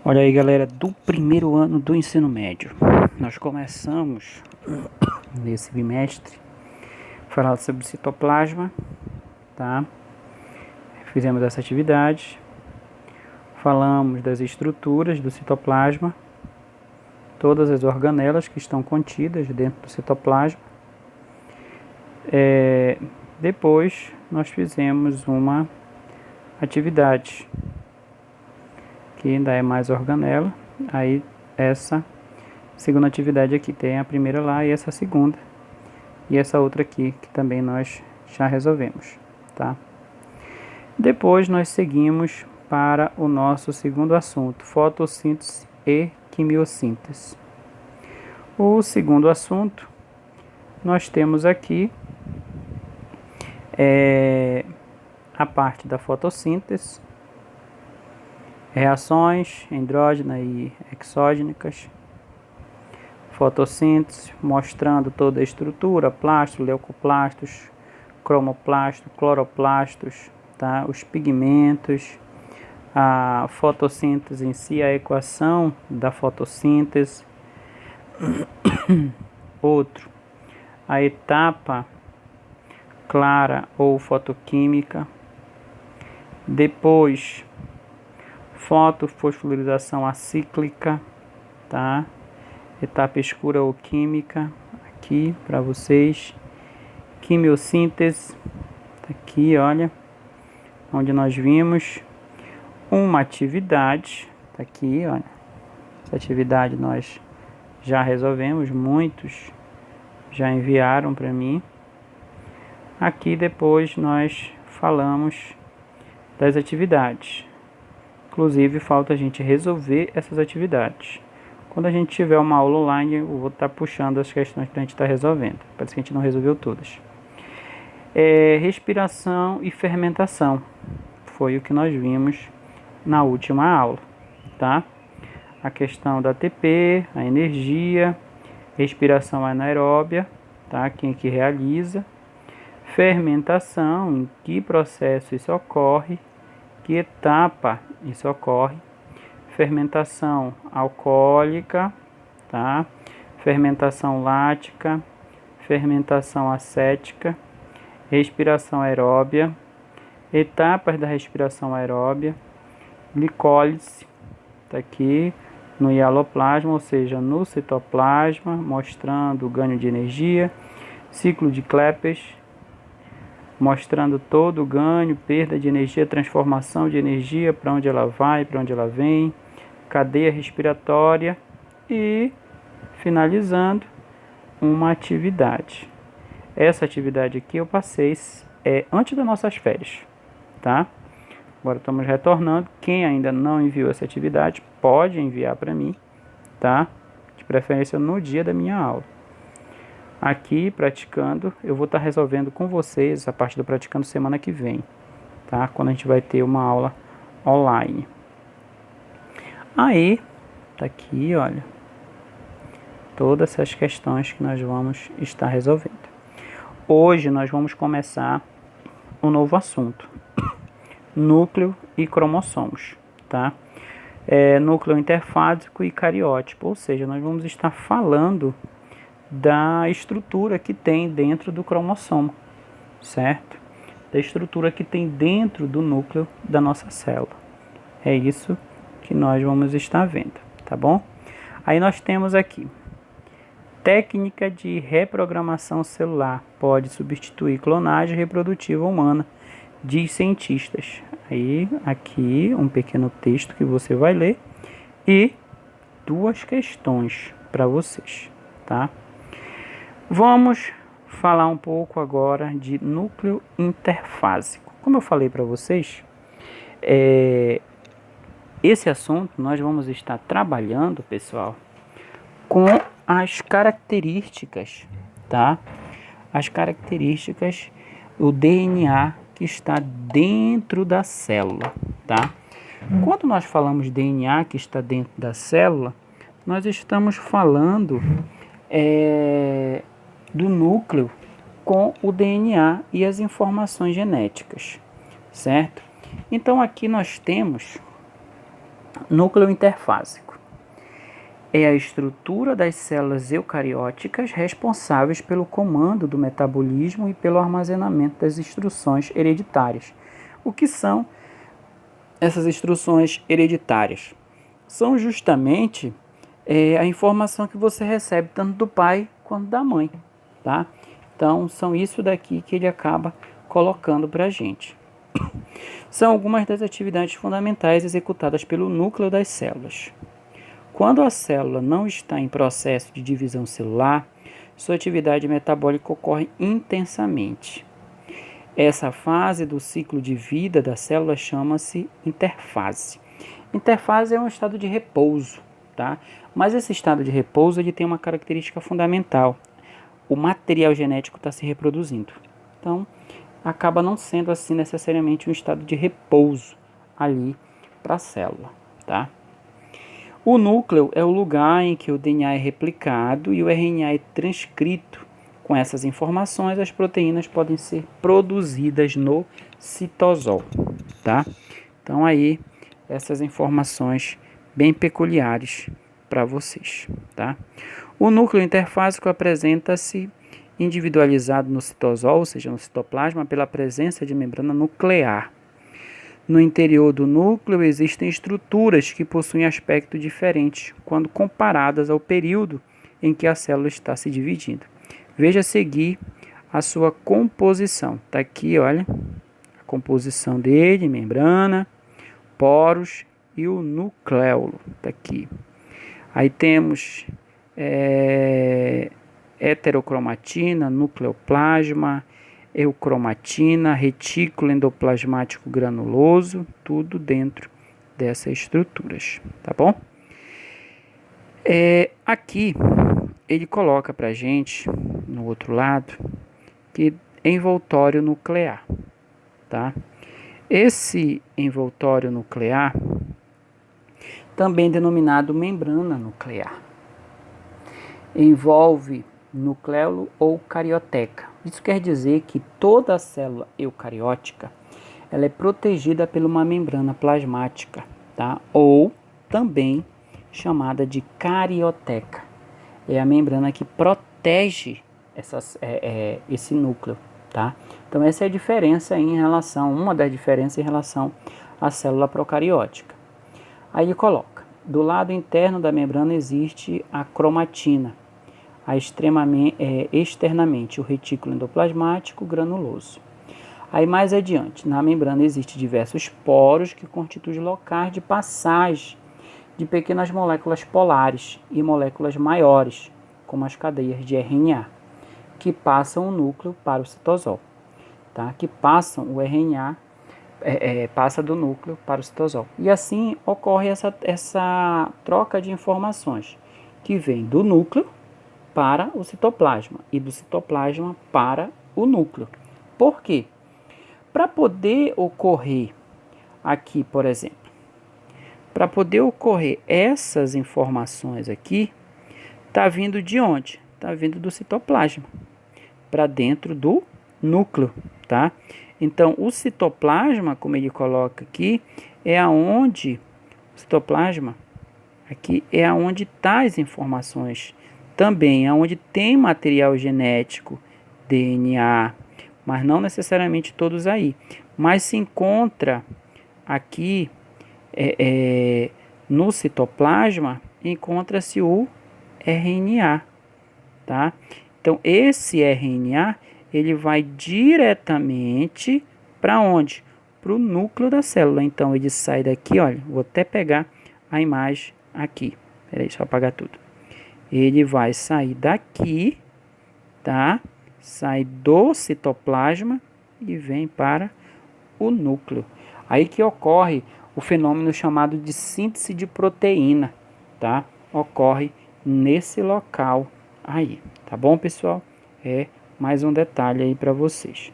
Olha aí, galera, do primeiro ano do ensino médio. Nós começamos nesse bimestre falar sobre citoplasma, tá? Fizemos essa atividade, falamos das estruturas do citoplasma, todas as organelas que estão contidas dentro do citoplasma. Depois nós fizemos uma atividade que ainda é mais organela. Aí essa segunda atividade aqui tem a primeira lá e essa segunda. E essa outra aqui que também nós já resolvemos, tá? Depois nós seguimos para o nosso segundo assunto, fotossíntese e quimiossíntese. O segundo assunto, nós temos aqui a parte da fotossíntese, reações endógenas e exógenas, fotossíntese, mostrando toda a estrutura, plastos, leucoplastos, cromoplastos, cloroplastos, tá? Os pigmentos, a fotossíntese em si, a equação da fotossíntese. Outro, a etapa clara ou fotoquímica. Depois, fotofosforilação acíclica, tá? Etapa escura ou química, aqui para vocês. Quimiossíntese, tá aqui, olha, onde nós vimos uma atividade, tá aqui, olha. Essa atividade nós já resolvemos, muitos já enviaram para mim. Aqui depois nós falamos das atividades. Inclusive falta a gente resolver essas atividades. Quando a gente tiver uma aula online, eu vou estar puxando as questões para a gente estar resolvendo. Parece que a gente não resolveu todas. Respiração e fermentação. Foi o que nós vimos na última aula, tá? A questão da ATP, a energia, respiração anaeróbia, tá? Quem que realiza. Fermentação, em que processo isso ocorre, que etapa isso ocorre. Fermentação alcoólica, tá? Fermentação lática, fermentação acética, respiração aeróbia, etapas da respiração aeróbia, glicólise, tá aqui no hialoplasma, ou seja, no citoplasma, mostrando o ganho de energia, ciclo de Kleppers, mostrando todo o ganho, perda de energia, transformação de energia, para onde ela vai, para onde ela vem, cadeia respiratória e finalizando uma atividade. Essa atividade aqui eu passei antes das nossas férias, tá? Agora estamos retornando. Quem ainda não enviou essa atividade pode enviar para mim, tá? De preferência no dia da minha aula. Aqui, praticando, eu vou estar resolvendo com vocês a parte do praticando semana que vem, tá? Quando a gente vai ter uma aula online. Aí, tá aqui, olha, todas essas questões que nós vamos estar resolvendo. Hoje nós vamos começar um novo assunto, núcleo e cromossomos, tá? Núcleo interfásico e cariótipo, ou seja, nós vamos estar falando da estrutura que tem dentro do cromossomo, certo? Da estrutura que tem dentro do núcleo da nossa célula. É isso que nós vamos estar vendo, tá bom? Aí nós temos aqui, técnica de reprogramação celular pode substituir clonagem reprodutiva humana, diz cientistas. Aí, aqui, um pequeno texto que você vai ler e duas questões para vocês, tá? Vamos falar um pouco agora de núcleo interfásico. Como eu falei para vocês, esse assunto nós vamos estar trabalhando, pessoal, com as características, tá? As características, o DNA que está dentro da célula, tá? Quando nós falamos DNA que está dentro da célula, nós estamos falando do núcleo com o DNA e as informações genéticas, certo? Então aqui nós temos Núcleo interfásico é a estrutura das células eucarióticas responsáveis pelo comando do metabolismo e pelo armazenamento das instruções hereditárias. O que são essas instruções hereditárias? São justamente a informação que você recebe tanto do pai quanto da mãe, tá? Então, são isso daqui que ele acaba colocando para a gente. São algumas das atividades fundamentais executadas pelo núcleo das células. Quando a célula não está em processo de divisão celular, sua atividade metabólica ocorre intensamente. Essa fase do ciclo de vida da célula chama-se interfase. Interfase é um estado de repouso, tá? Mas esse estado de repouso ele tem uma característica fundamental. O material genético está se reproduzindo. Então, acaba não sendo assim necessariamente um estado de repouso ali para a célula, tá? O núcleo é o lugar em que o DNA é replicado e o RNA é transcrito. Com essas informações, as proteínas podem ser produzidas no citosol, tá? Então aí, essas informações bem peculiares para vocês, tá? O núcleo interfásico apresenta-se individualizado no citosol, ou seja, no citoplasma, pela presença de membrana nuclear. No interior do núcleo existem estruturas que possuem aspecto diferente quando comparadas ao período em que a célula está se dividindo. Veja a seguir a sua composição. Está aqui, olha, a composição dele, membrana, poros e o nucleolo. Está aqui. Aí temos heterocromatina, nucleoplasma, eucromatina, retículo endoplasmático granuloso, tudo dentro dessas estruturas, tá bom? Aqui ele coloca para a gente, no outro lado, que envoltório nuclear, tá? Esse envoltório nuclear, também denominado membrana nuclear, envolve nucleolo ou carioteca. Isso quer dizer que toda a célula eucariótica ela é protegida por uma membrana plasmática, tá? Ou também chamada de carioteca. É a membrana que protege esse núcleo, tá? Então essa é a diferença em relação, uma das diferenças em relação à célula procariótica. Aí ele coloca, do lado interno da membrana existe a cromatina, externamente o retículo endoplasmático granuloso. Aí mais adiante, na membrana existem diversos poros que constituem locais de passagem de pequenas moléculas polares e moléculas maiores, como as cadeias de RNA, que passam o núcleo para o citosol, tá? Que passam o RNA, passa do núcleo para o citosol. E assim ocorre essa troca de informações, que vem do núcleo para o citoplasma e do citoplasma para o núcleo. Por quê? Para poder ocorrer aqui, por exemplo, para poder ocorrer essas informações aqui, está vindo de onde? Está vindo do citoplasma para dentro do núcleo, tá? Então, o citoplasma, como ele coloca aqui, é aonde o citoplasma aqui é aonde tá as informações. Também é onde tem material genético, DNA, mas não necessariamente todos aí. Mas se encontra aqui no citoplasma, encontra-se o RNA, tá? Então esse RNA ele vai diretamente para onde? Para o núcleo da célula. Então ele sai daqui, olha, vou até pegar a imagem aqui. Peraí, deixa eu apagar tudo. Ele vai sair daqui, tá? Sai do citoplasma e vem para o núcleo. Aí que ocorre o fenômeno chamado de síntese de proteína, tá? Ocorre nesse local aí, tá bom, pessoal? É mais um detalhe aí para vocês.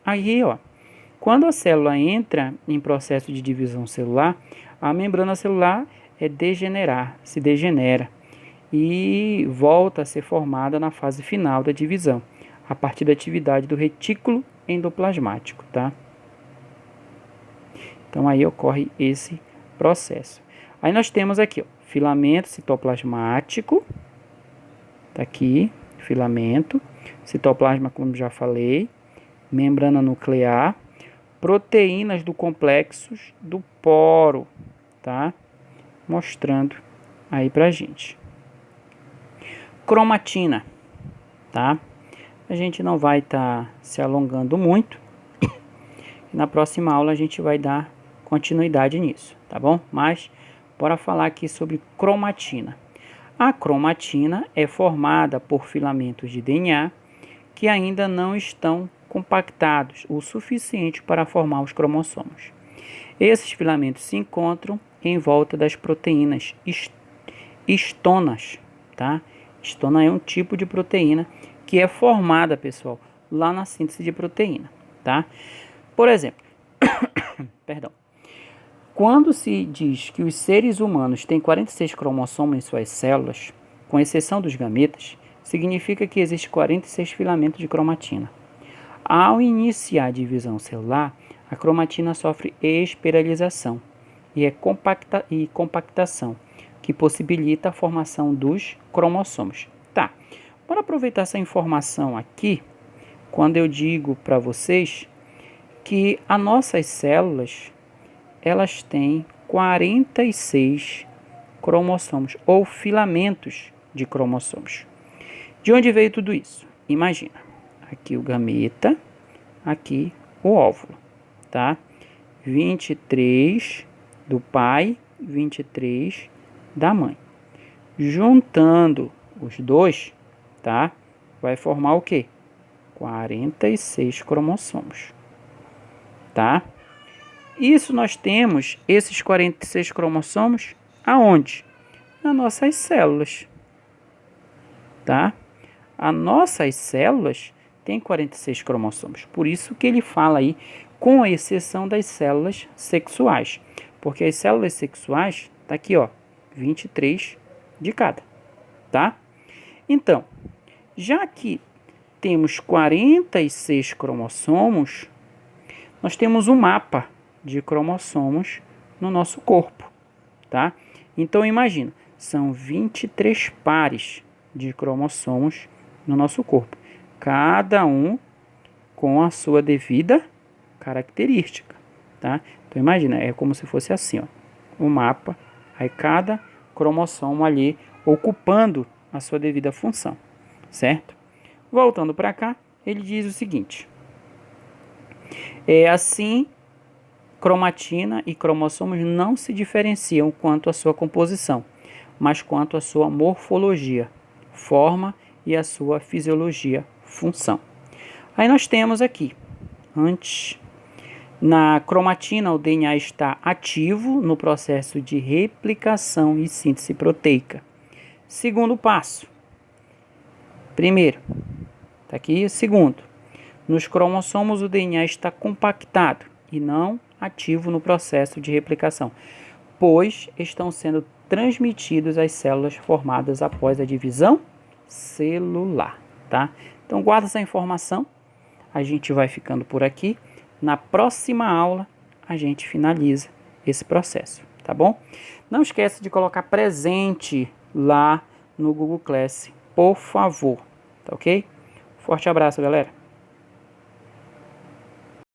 Aí, ó, quando a célula entra em processo de divisão celular, a membrana celular se degenera e volta a ser formada na fase final da divisão, a partir da atividade do retículo endoplasmático, tá? Então aí ocorre esse processo. Aí nós temos aqui, ó, filamento citoplasmático, tá aqui, filamento, citoplasma, como já falei, membrana nuclear, proteínas do complexo do poro, tá? Mostrando aí pra gente. Cromatina, tá? A gente não vai estar se alongando muito. Na próxima aula a gente vai dar continuidade nisso, tá bom? Mas bora falar aqui sobre cromatina. A cromatina é formada por filamentos de DNA que ainda não estão compactados o suficiente para formar os cromossomos. Esses filamentos se encontram em volta das proteínas histonas, tá? Histona é um tipo de proteína que é formada, pessoal, lá na síntese de proteína, tá? Por exemplo, perdão. Quando se diz que os seres humanos têm 46 cromossomos em suas células, com exceção dos gametas, significa que existem 46 filamentos de cromatina. Ao iniciar a divisão celular, a cromatina sofre espiralização e compactação, que possibilita a formação dos cromossomos. Tá, para aproveitar essa informação aqui, quando eu digo para vocês que as nossas células, elas têm 46 cromossomos ou filamentos de cromossomos. De onde veio tudo isso? Imagina, aqui o gameta, aqui o óvulo, tá? 23 do pai, 23 da mãe. Juntando os dois, tá? Vai formar o quê? 46 cromossomos, tá? Isso nós temos, esses 46 cromossomos, aonde? Nas nossas células, tá? As nossas células têm 46 cromossomos, por isso que ele fala aí, com exceção das células sexuais, porque as células sexuais, tá aqui, ó, 23 de cada, tá? Então, já que temos 46 cromossomos, nós temos um mapa de cromossomos no nosso corpo, tá? Então, imagina, são 23 pares de cromossomos no nosso corpo, cada um com a sua devida característica, tá? Então, imagina, é como se fosse assim, ó, um mapa, aí cada cromossomo ali ocupando a sua devida função, certo? Voltando para cá, ele diz o seguinte: é assim, cromatina e cromossomos não se diferenciam quanto à sua composição, mas quanto à sua morfologia, forma e a sua fisiologia, função. Aí nós temos aqui, antes, na cromatina o DNA está ativo no processo de replicação e síntese proteica. Segundo passo. Primeiro, tá aqui, segundo, nos cromossomos o DNA está compactado e não ativo no processo de replicação, pois estão sendo transmitidos às células formadas após a divisão celular, tá? Então guarda essa informação, a gente vai ficando por aqui. Na próxima aula a gente finaliza esse processo, tá bom? Não esqueça de colocar presente lá no Google Class, por favor, tá ok? Forte abraço, galera!